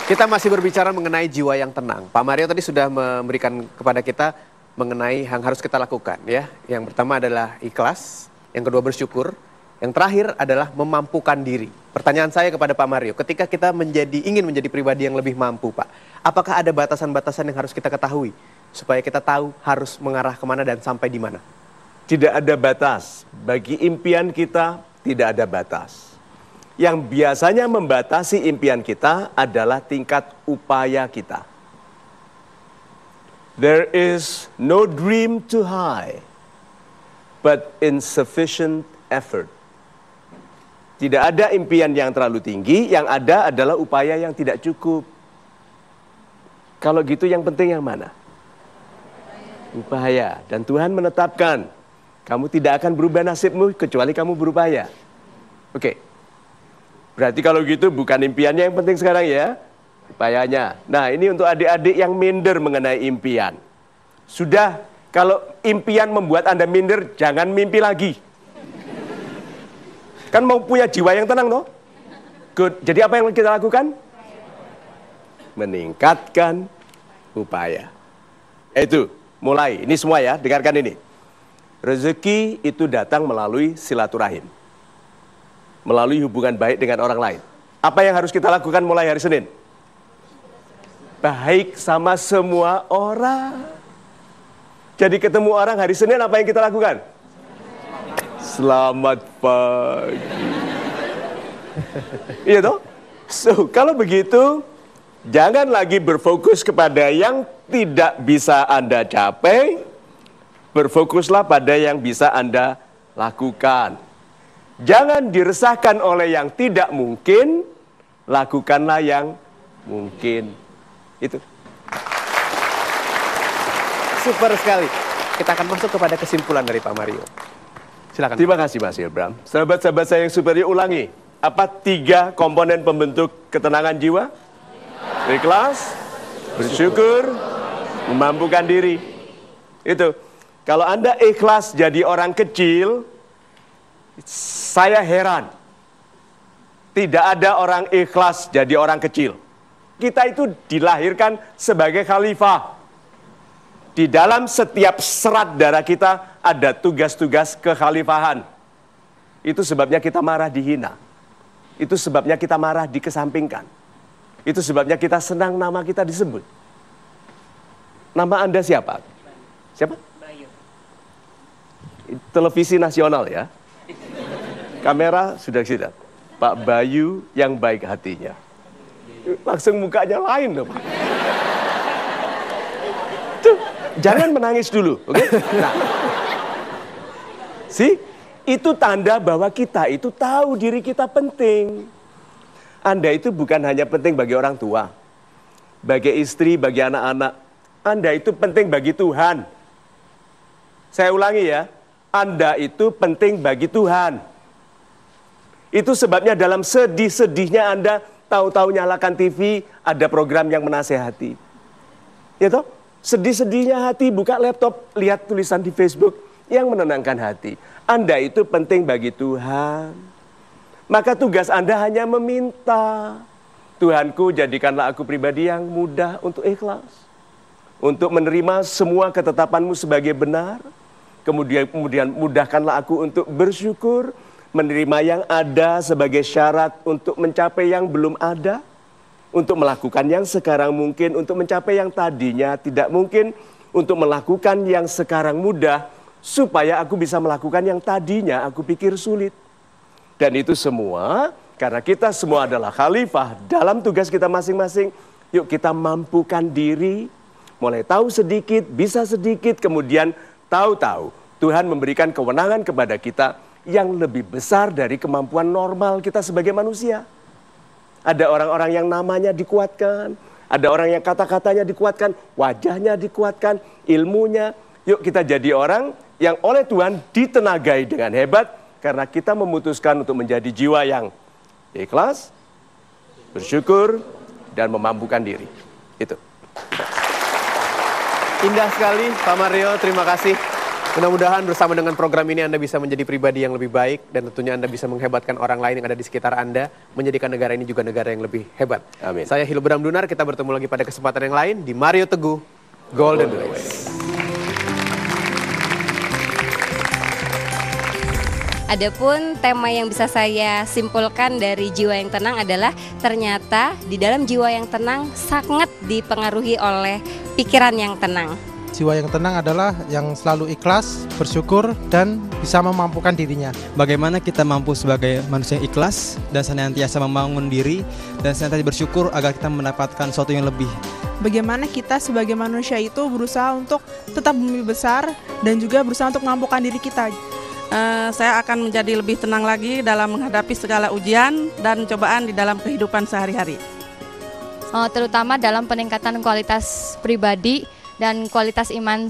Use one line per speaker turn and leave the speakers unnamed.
Kita masih berbicara mengenai jiwa yang tenang. Pak Mario tadi sudah memberikan kepada kita mengenai yang harus kita lakukan ya. Yang pertama adalah ikhlas, yang kedua bersyukur, yang terakhir adalah memampukan diri. Pertanyaan saya kepada Pak Mario, ketika kita ingin menjadi pribadi yang lebih mampu, Pak, apakah ada batasan-batasan yang harus kita ketahui supaya kita tahu harus mengarah kemana dan sampai di mana?
Tidak ada batas. Bagi impian kita tidak ada batas. Yang biasanya membatasi impian kita adalah tingkat upaya kita. There is no dream too high, but insufficient effort. Tidak ada impian yang terlalu tinggi, yang ada adalah upaya yang tidak cukup. Kalau gitu yang penting yang mana? Upaya. Dan Tuhan menetapkan, kamu tidak akan berubah nasibmu kecuali kamu berupaya. Oke. Berarti kalau gitu bukan impiannya yang penting sekarang ya, upayanya. Nah ini untuk adik-adik yang minder mengenai impian. Sudah, kalau impian membuat Anda minder, jangan mimpi lagi. Kan mau punya jiwa yang tenang toh? Good. Jadi apa yang kita lakukan? Meningkatkan upaya. Itu, mulai. Ini semua ya, dengarkan ini. Rezeki itu datang melalui silaturahim. Melalui hubungan baik dengan orang lain. Apa yang harus kita lakukan mulai hari Senin? Baik sama semua orang. Jadi ketemu orang hari Senin apa yang kita lakukan? Selamat pagi. Iya toh? So, kalau begitu, jangan lagi berfokus kepada yang tidak bisa Anda capai. Berfokuslah pada yang bisa Anda lakukan. Jangan diresahkan oleh yang tidak mungkin, lakukanlah yang mungkin. Itu.
Super sekali. Kita akan masuk kepada kesimpulan dari Pak Mario. Silakan.
Terima kasih Mas Ilbram. Sahabat-sahabat saya yang superior, ulangi. Apa 3 komponen pembentuk ketenangan jiwa? Ikhlas, bersyukur, memampukan diri. Itu. Kalau Anda ikhlas jadi orang kecil, saya heran. Tidak ada orang ikhlas jadi orang kecil. Kita itu dilahirkan sebagai khalifah. Di dalam setiap serat darah kita ada tugas-tugas kekhalifahan. Itu sebabnya kita marah dihina. Itu sebabnya kita marah dikesampingkan. Itu sebabnya kita senang nama kita disebut. Nama Anda siapa? Siapa? Bayu. Televisi nasional ya. Kamera sudah kita. Pak Bayu yang baik hatinya. Langsung mukanya lain loh Pak. Tuh, jangan menangis dulu, oke? Nah, itu tanda bahwa kita itu tahu diri kita penting. Anda itu bukan hanya penting bagi orang tua, bagi istri, bagi anak-anak. Anda itu penting bagi Tuhan. Saya ulangi ya, Anda itu penting bagi Tuhan. Itu sebabnya dalam sedih-sedihnya Anda tahu-tahu nyalakan TV, ada program yang menasehati. Ya toh? Sedih-sedihnya hati, buka laptop, lihat tulisan di Facebook yang menenangkan hati. Anda itu penting bagi Tuhan. Maka tugas Anda hanya meminta. Tuhanku, jadikanlah aku pribadi yang mudah untuk ikhlas. Untuk menerima semua ketetapanmu sebagai benar. Kemudian mudahkanlah aku untuk bersyukur. Menerima yang ada sebagai syarat untuk mencapai yang belum ada. Untuk melakukan yang sekarang mungkin, untuk mencapai yang tadinya tidak mungkin. Untuk melakukan yang sekarang mudah, supaya aku bisa melakukan yang tadinya aku pikir sulit. Dan itu semua, karena kita semua adalah khalifah dalam tugas kita masing-masing. Yuk kita mampukan diri, mulai tahu sedikit, bisa sedikit, kemudian tahu-tahu. Tuhan memberikan kewenangan kepada kita yang lebih besar dari kemampuan normal kita sebagai manusia. Ada orang-orang yang namanya dikuatkan, ada orang yang kata-katanya dikuatkan, wajahnya dikuatkan, ilmunya. Yuk kita jadi orang yang oleh Tuhan ditenagai dengan hebat, karena kita memutuskan untuk menjadi jiwa yang ikhlas, bersyukur, dan memampukan diri. Itu.
Indah sekali Pak Mario, terima kasih. Mudah-mudahan bersama dengan program ini Anda bisa menjadi pribadi yang lebih baik dan tentunya Anda bisa menghebatkan orang lain yang ada di sekitar Anda, menjadikan negara ini juga negara yang lebih hebat.
Amin.
Saya Hilo Bramdunar, kita bertemu lagi pada kesempatan yang lain di Mario Teguh Golden Race.
Adapun tema yang bisa saya simpulkan dari jiwa yang tenang adalah ternyata di dalam jiwa yang tenang sangat dipengaruhi oleh pikiran yang tenang.
Jiwa yang tenang adalah yang selalu ikhlas, bersyukur, dan bisa memampukan dirinya.
Bagaimana kita mampu sebagai manusia yang ikhlas dan senantiasa membangun diri dan senantiasa bersyukur agar kita mendapatkan sesuatu yang lebih.
Bagaimana kita sebagai manusia itu berusaha untuk tetap bumi besar dan juga berusaha untuk memampukan diri kita.
Saya akan menjadi lebih tenang lagi dalam menghadapi segala ujian dan cobaan di dalam kehidupan sehari-hari.
Terutama dalam peningkatan kualitas pribadi dan kualitas iman.